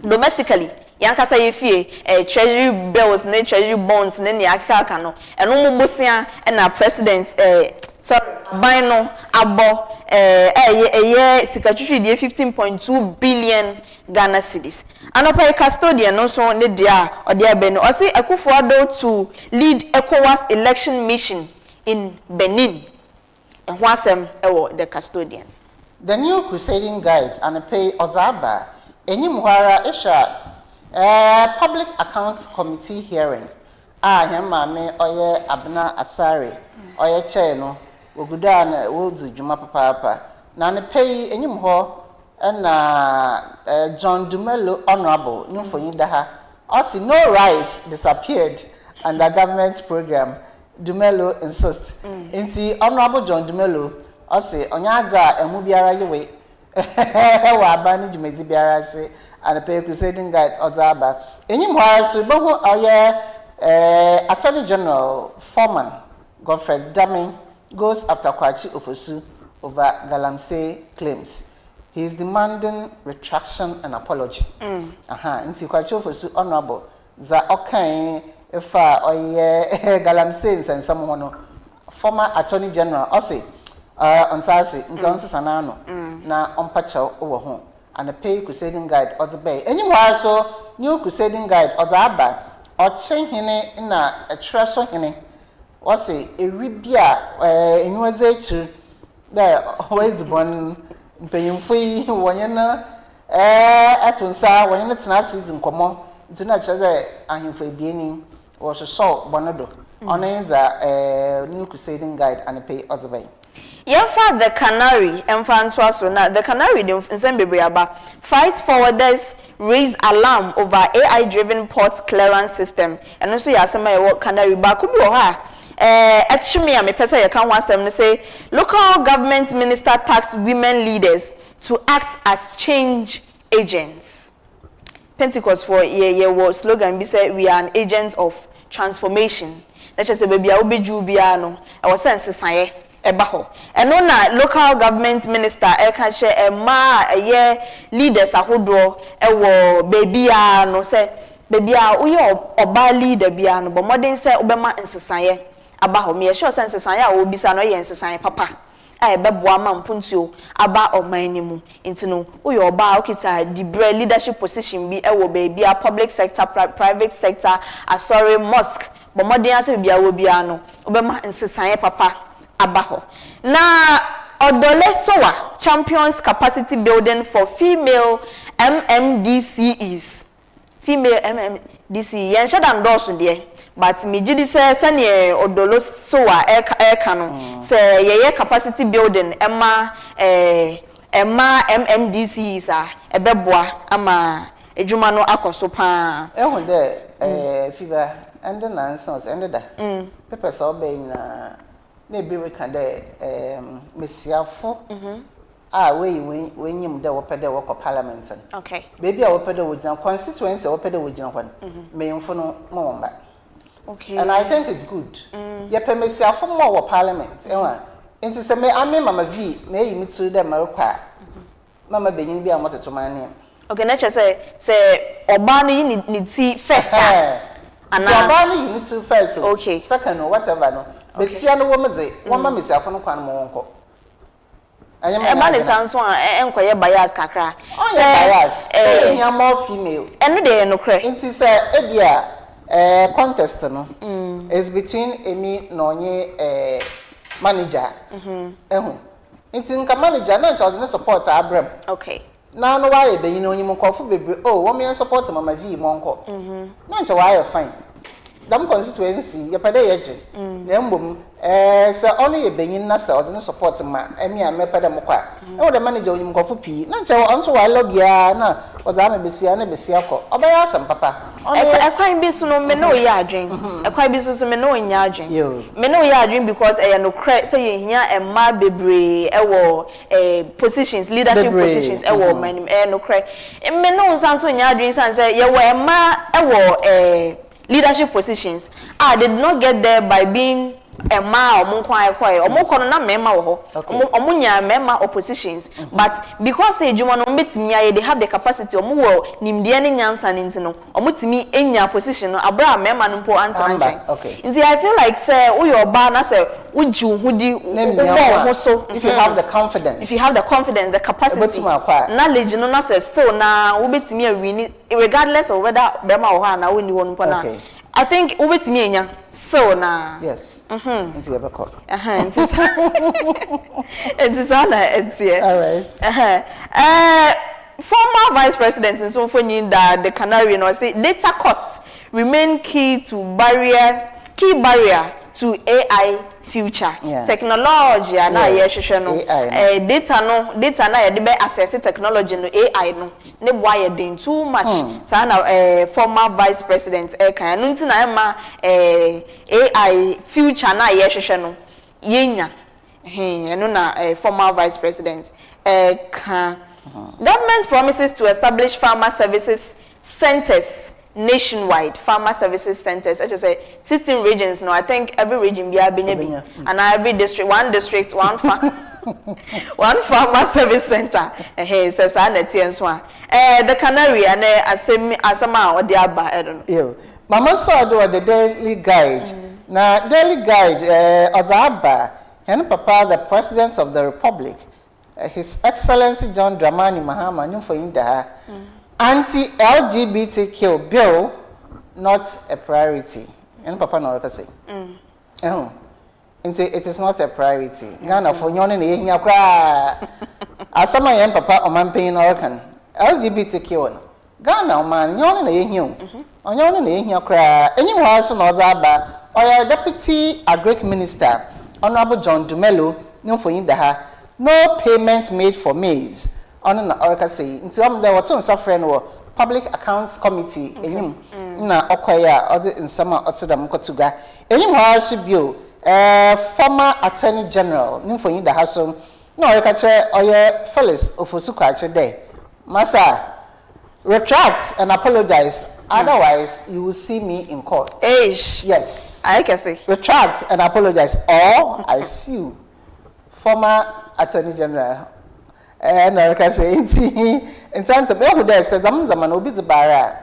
S1: domestically yankasa ye fie treasury bills na treasury bonds na ne akaka no eno mo bosia na president sorry buy no abo sikatwitwi die 15.2 billion Ghana cedis anopa custodian no so ne dia ode abeno o say Akufo-Addo to lead ECOWAS election mission in Benin. And wasem the custodian.
S8: The new crusading guide and pay Ozaba, any muhara isha public accounts committee hearing. Mame oye abna asari oye cheno ogudana wozi juma papa na ne pay any muho and John Dumelo honorable no for yindaha also no rice disappeared under government program. Dumelo insists. Inti honorable John Dumelo ose onyaza emu biara yewe wa abani jumezi biara se and pay crusading guide Ozaba enyim hwa so bohu oye Attorney General Foreman Godfrey Dami goes after Kwachi Ofosu over Galamsey claims. He is demanding retraction and apology. Inti Kwachi Ofosu honorable za okay if Galamsey and someone former Attorney General Ossie on Sassy in Johnson Sanano na on Pacho over home and a pay crusading guide or the bay. Anywhere so new crusading guide or the Abba or chain hine in a treasure hine was a ribia in was to there always born paying free when you know at one side when it's not season come on it's not and him for beginning. Was a salt bonado on the new crusading guide and a pay other way.
S1: Yafa the Canary and Francois na the Canary in Sembebriaba fight forwarders raise alarm over AI driven port clearance system and also yasema work Canary bakubi oha actually me pesa ya kan wasem say local government minister tasked women leaders to act as change agents. Pentecost for ye slogan be say we are an agent of transformation. Let's just say baby I will be Jubiano. I was sense saye ebaho. And no na local government minister can share a ma a year leaders ahodo ewo baby no say baby a uyo oba leader bia no bo modern say obema nsesaye aba ho me sure say nsesaye a obisa no ye nsesaye papa a beboa ma mpuntuo aba oman ni mu ntino uyo oba okita the leadership position bi ewo baby a public sector private sector asori mosque bo modern ase bia wo bia no obema nsesaye papa aba ho na Odole Sowa champions capacity building for female MMDCs. Female MMDC. Yen shada ndosu die. But mi jidi se sanye Odole Sowa kano. Se yeye capacity building emma MMDCs ebeboa ama ejuma no akoso pa.
S8: Ehun de Afiba and the nonsense and da. Pepe so be na maybe we can mesiafo we nyim de wopede wo parliament.
S1: Okay.
S8: Baby a wopede wo gina constituency wopede wo gina kwan. Meyimfo no mo mba.
S1: Okay.
S8: And I think it's good. Ye pe mesiafo mo wo parliament. Enwa. Enti se me ame mama V me yi mitu de marokwa. Mama benyin bi a mototo mane.
S1: Okay, nature say oba no yi ni ti first.
S8: Ana oba no yi ni ti first.
S1: Okay.
S8: Second or whatever no. Besia no wo meze won mesiafo no kwan mo wonko.
S1: Eba ne sanso a enkoye bias kakra.
S8: Say bias. Ehia more female.
S1: Eno de no kre.
S8: Nti say ebia contest no is between Emi na onye manager. Ehun. Nti nka manager na ncha no support Abraham.
S1: Okay.
S8: Na no wa e beyin onyim nkofo bebre wo me support mama V monko. Na ncha wa fine. Dam constituency ye pede ye je na mbom se onu ye benyin na se odno support ma emi a me pede mo kwa e wo de manager onyim kofo pi na nche onso wa lobia na oza ma besia na besia ko obaya asem papa
S1: ekwan bi so no me no ye adwen ekwan bi so me no nya adwen me no ye adwen because e no cre say ye hia emma bebre e wo positions leadership positions e wo man no cre me no nsan so nya adwen san say ye wo emma e wo leadership positions did not get there by being a ma omunkwa na mema wo omunya mema oppositions but because ejuma no mbetimi aye they have the capacity omuwo nimde ne nyansa ne ntino omutimi enya position no abra mema no mpo answer nti I feel like say uyo ba na say uju hudi ubo so
S8: if you have the confidence
S1: the capacity knowledge no na say still na ubetimi awini regardless of whether bema wo ha na woni won mpo na I think ubetimi enya so na
S8: yes into your record
S1: it's all right former vice president and so for that the Canary no say data costs remain key barrier to AI future technology na ye hwehwe no data na ye de be access technology no AI no ne boa ye den too much sa na former vice president kan no ntina ma AI future na ye hwehwe no yenya eno na former vice president kan government promises to establish farmer services centers nationwide. Farmer services centers, such as 16 regions. No, I think every region be and every district, one farmer service center. Says the Canary and Asama or the Abba, I don't know.
S8: Mama saw the daily guide. Now, daily guide, Ozaba, and Papa, the President of the Republic, His Excellency John Dramani Mahama, new for India. Anti-LGBTQ bill not a priority. And Papa no say. It is not a priority. Ghana for nyone na ehia kra. Asama yen Papa o man pay no kan. LGBTQ no. Ghana o man nyone na ehia. Onyone na ehia kra. Enyim ho so na ozaba. Oya Deputy Agric Minister Honorable John Dumelo no for yin da ha. No payment made for maize. On na orca say nti am there what on suffer no public accounts committee enyim na okwaya ode nsama otedam kotuga enyim ho so bio former attorney general nimfonyi da haso na orca che oye Felix Ofosu-Kwakye dey masa retract and apologize otherwise you will see me in court. Yes,
S1: I can say
S8: retract and apologize or I sue former attorney general na ka say in terms of who there says zaman obi te bara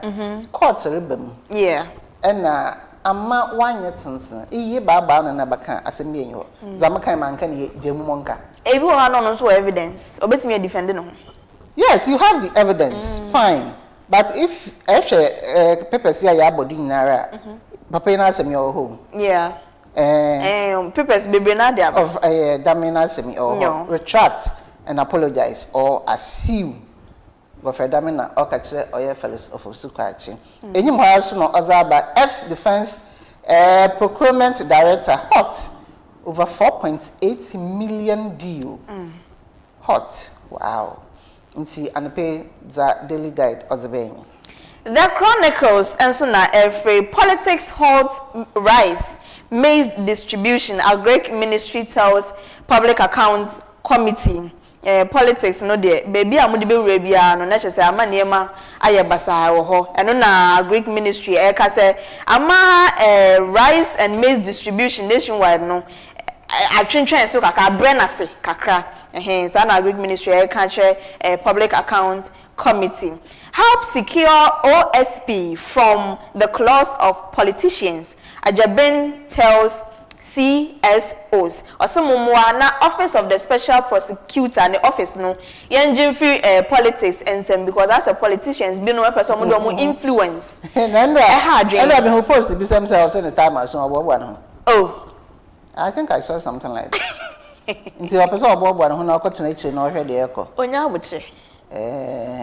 S8: court rebem
S1: yeah
S8: na amma wanye tsensen iye baba na baka asem yenyo zama kan man kan ye jemu monka
S1: ebi wo ha no so evidence obetimi defend no.
S8: Yes, you have the evidence. Fine. But if papers here ya body nara, papa na asem your home.
S1: Yeah. Papers baby na dia
S8: of damina asem or retract and apologize or assume. But for damina o ka kire oye fellows of Osukwachi. Enyim ho aso no Ozaba ex-defense procurement director hot over 4.8 million deal. Hot. Wow. Nti anape za daily guide odzebeni.
S1: The Chronicles and so na every politics holds rise maize distribution a Greek ministry tells public accounts committee politics no de baby amudi be wura bia no na chese ama niema aye basa wo ho eno na Greek ministry ka say ama rice and maize distribution nationwide no atwentwen so kakra brenase kakra so na Greek ministry can share public account committee help secure OSP from the claws of politicians. Ajaben tells CSOs osomumwa na office of the special prosecutor and the office no yenjin free politics and some because as a politicians be no person mo influence
S8: and who post the themselves in the time as no.
S1: Oh,
S8: I think I saw something like that. Nti opese obobo na ho na okotena ichi na ohwe de eko.
S1: Onya abuche.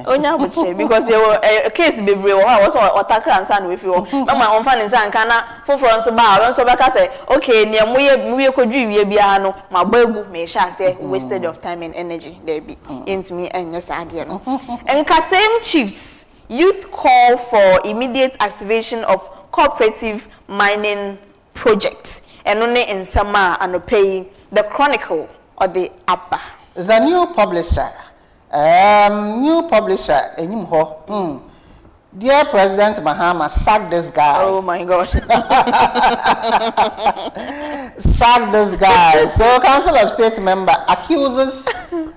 S1: Onya abuche because there were a case bebre wo ha wo so otakra ansa na we fi wo. Mama onfa ne nsa nka na foforo nso ba wo nso beka say okay ne muye kodwi wie bia no magbagu me sha say wasted of time and energy there be into me and yes ade no. Enka same chiefs youth call for immediate activation of cooperative mining projects. Enone nsama anopei the Chronicle or the Appa.
S8: The new publisher enyim ho. Dear President Mahama, sack this guy.
S1: Oh my God.
S8: Sack this guy. So Council of State member accuses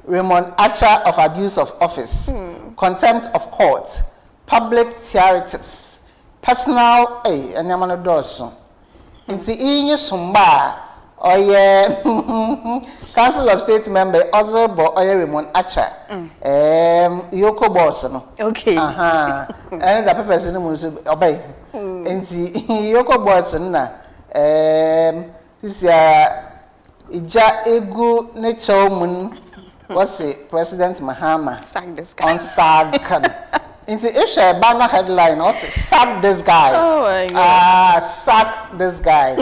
S8: Raymond Acha of abuse of office, contempt of court, public charities, personal anyamano doso. Nti inye sumba oye Council of State member also bo oye Raymond Acha yoko boss no
S1: okay
S8: and the purpose no mo so obey nti yoko boss na this ija egu ne chawmun was President Mahama
S1: sack this guy
S8: on sack. Into if a banner headline also sack this guy.
S1: Oh my God.
S8: Sack this guy.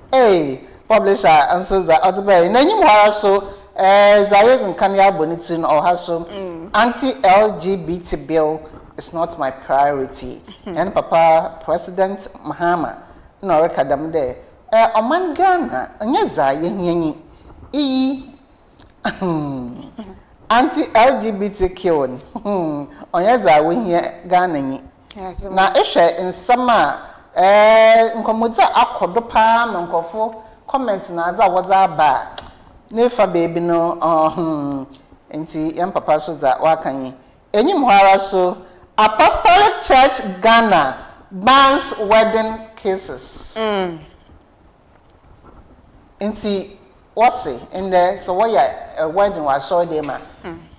S8: Hey, publisher and so that other way. Nani more so Zayed and Kanya Bonitin or Hasso anti-LGBT bill is not my priority. And Papa President Mahama no rekadam there. Oman Ghana anyaza yenyi anti-LGBTQ onyeza we here Ghana nyi na ehwe nsama nkomoza akodo pa nkofo comment na aza woza ba nefa baby no enti yam papa so za wakanyi enyim hwara so Apostolic Church Ghana bans wedding cases enti what's it in there? So what a wedding was so dear man.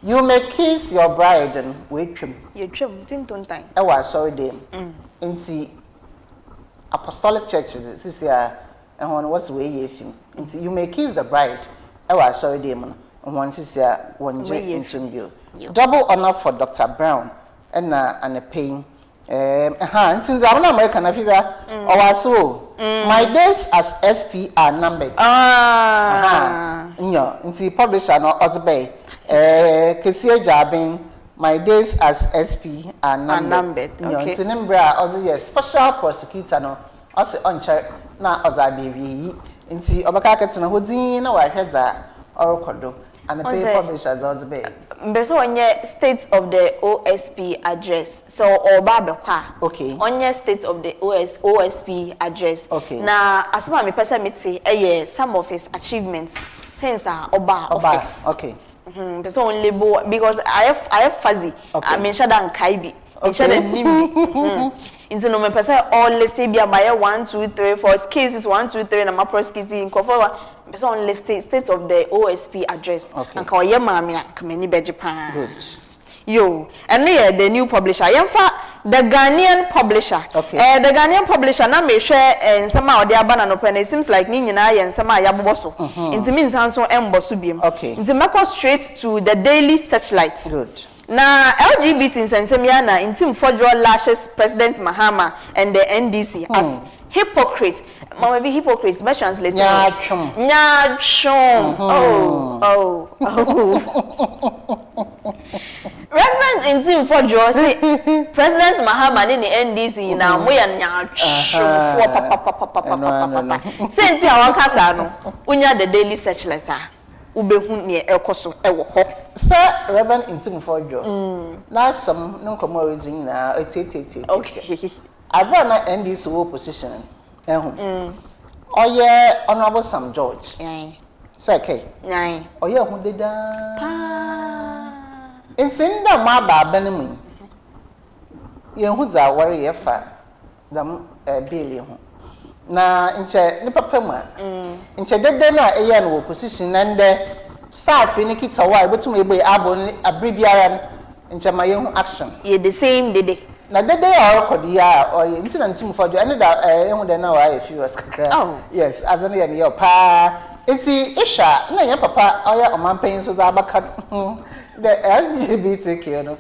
S8: You may kiss your bride and wait trim.
S1: You trim, think don't time.
S8: I was so dear. In see Apostolic churches, this is and one was way if you may kiss the bride. I was so dear man. And one is one J in Chimbio. Double honor for Dr. Brown and a pain. Since I'm not American, Afiba, or so my days as SP are numbered. Into publisher no Otbay, Kessie Jabin, my days as SP are numbered. Okay. It's special prosecutor no, also on check na Ozabi. Into Obakakets and Houdin, or I had that or Kodo, and the pay publishers Otbay.
S1: So on your state of the OSP address. So Obabekwa.
S8: Okay.
S1: On your state of the OSP address.
S8: Okay.
S1: Now, as far as me say, some of his achievements since Oba office.
S8: Okay.
S1: person on label because I have fuzzy. I mean shadan kaibi. Shadan nimi. Into no me person all let's say be about 1 2 3 4 cases 1 2 3 na my prosecution in cover person on list state of the OSP address. And ka ye maami a ka mani beje pa. Good. Yo, and the new publisher. Yemfa the Ghanaian publisher. Okay. The Ghanaian publisher na me share and sama odi aba na no pen. It seems like ni nyina ye nsama ya boboso. It means hanso emboso biem. Okay. It make straight to the Daily Searchlight. Good. Na LGB since Nsemia na intim federal lashes President Mahama and the NDC as hypocrites. Mama be hypocrites, but translate. Nyachum. Oh. Reverend intim federal say President Mahama and the NDC na moya nyachum for papa. Say nti awon kasa no, unya the Daily Searchlight. Ubehu ne ekoso ewo ho
S8: sir Reverend intim fojo na some no comorigin na
S1: okay
S8: abana NDC wo position oye honorable Sam George sir kai oye hu deda insinda ma ba banemu ye hu za ware ye fa dam bill hu na nche ni papa ma nche dede na eya no position na nde safi ni kitawa ebetum ebe abo abribiara nche ma yehu action
S1: ye the same dede
S8: na dede ya record ya oye nti na ntim fojo ene da ehu de na wa e furious kakra yes azana ye ne pa nti isha na ye papa oye omampan so za abaka the LGBTQ no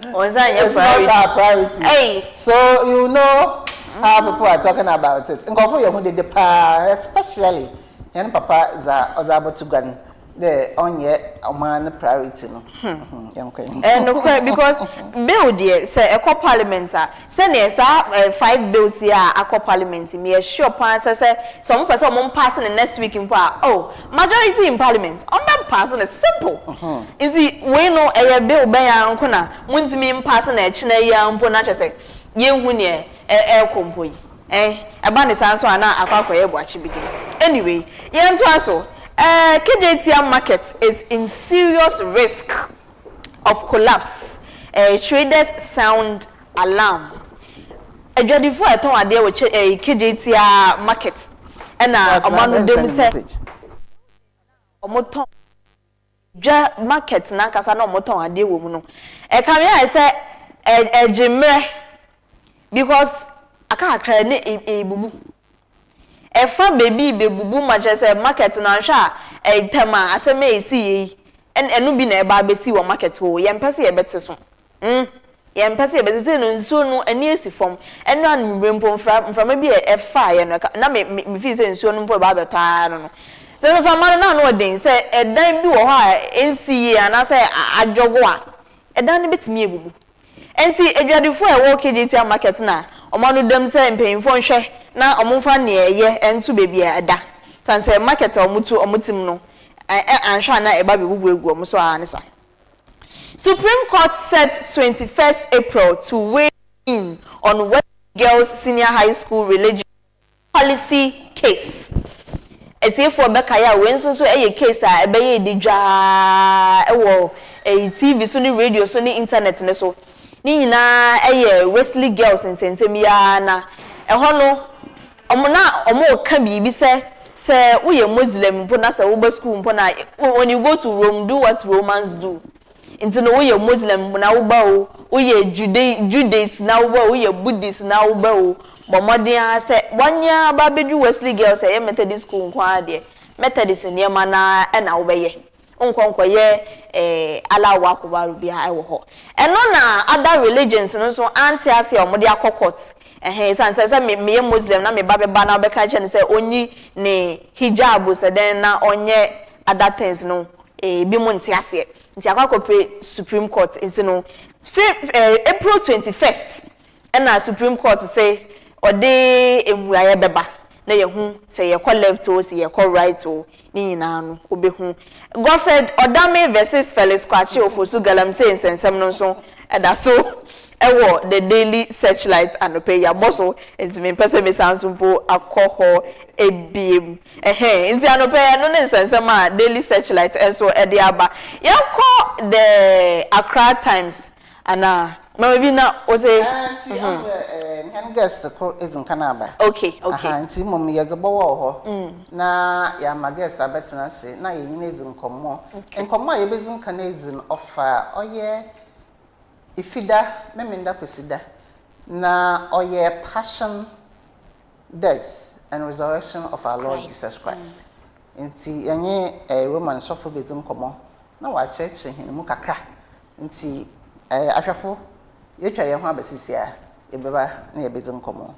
S8: priority
S1: hey
S8: so you know how people are talking about it. Ngofo ye hu de pa especially yan papa za ozabo to gan the onye oman priority no.
S1: Because bill there say eco parliament say na sa 5 bills here eco parliament me sure pan say some person mon pass the next week in majority in parliament on that pass it simple. Nti we no e bill ben ya nko na muntimi pass na e china ya mpo na say ye hu ne kompoi eba ne sanso ana akwakoye buachi bidi anyway ye nto aso KJTM market is in serious risk of collapse. Traders sound alarm. Adwadifo eton ade we KJTM market na omanu dem say omoton dwa market na kasa na omoton ade wo mu no kame I say ejimre because aka akra ne ebubu efa baby bebubu manchester market na hwa tema asema esi yi enu bi na eba besi wo market wo ye mpese ye bete so ye mpese ye bete no nsuo no ani esi fom enu an mbrempo mframa bi efa ye no na me fi se nsuo no mpo eba beta no so me fama na no den se edan bi wo ho a ensi ye ana se adwogo a edan ne betimi ebubu enti edwadifo e wo KJT market na omanu dem se mpeinfo nhwe na omumfa ne eye entu bebi ada sanse market omutim no anhwa na eba bebubu egu omso anisa. Supreme Court set 21st April to weigh in on West Girls Senior High School religion policy case. Esefo bekaya wenso so eye case a ebeye dijwa ewo TV so ni radio so ni internet ne so ni nyina eye Wesley Girls nsentemia na eho no omo ka bibi se uye Muslim mpo na se wo ba school mpo na when you go to Rome do what Romans do. Into no uye Muslim na wo ba o uye Judaism na wo ba uye Buddhist na wo ba o bomodin se wanya ba bedu Wesley Girls e Methodist school nko ade Methodist ne ma na na wo beye onkonkoye alawa akubaru bia ewo ho eno na other religions no so anti ase omode akokot sanse me Muslim na me ba na be ka che se onyi ne hijab se den na onye other things no bi mo nti ase nti akokopre Supreme Court nti no April 21st na Supreme Court say ode emuaye beba na yehu say ye call left o say ye call right o ni nyina no obehu Godfred Odame versus Felix Kwachi ofosu galam say nsensem no so eda so ewo the Daily Searchlight anope ya boso enti me pese me sansumpo akoho ebiem nti anope no nsensem a Daily Searchlight enso ede aba yakọ the Accra Times and maybe now was a
S8: guest is in Canada.
S1: Okay.
S8: Auntie mum years ago na ya my guest abetna say na ye need in komo ye bezin Canadian offer oye ifida memenda kwesida na oye passion, death and resurrection of our Lord Jesus Christ. Nti yenye Roman sofo bezin komo na wa church hin mu kakra. Nti ahwafo yetwa ye ho abasisia ebeba na ye bezin komo.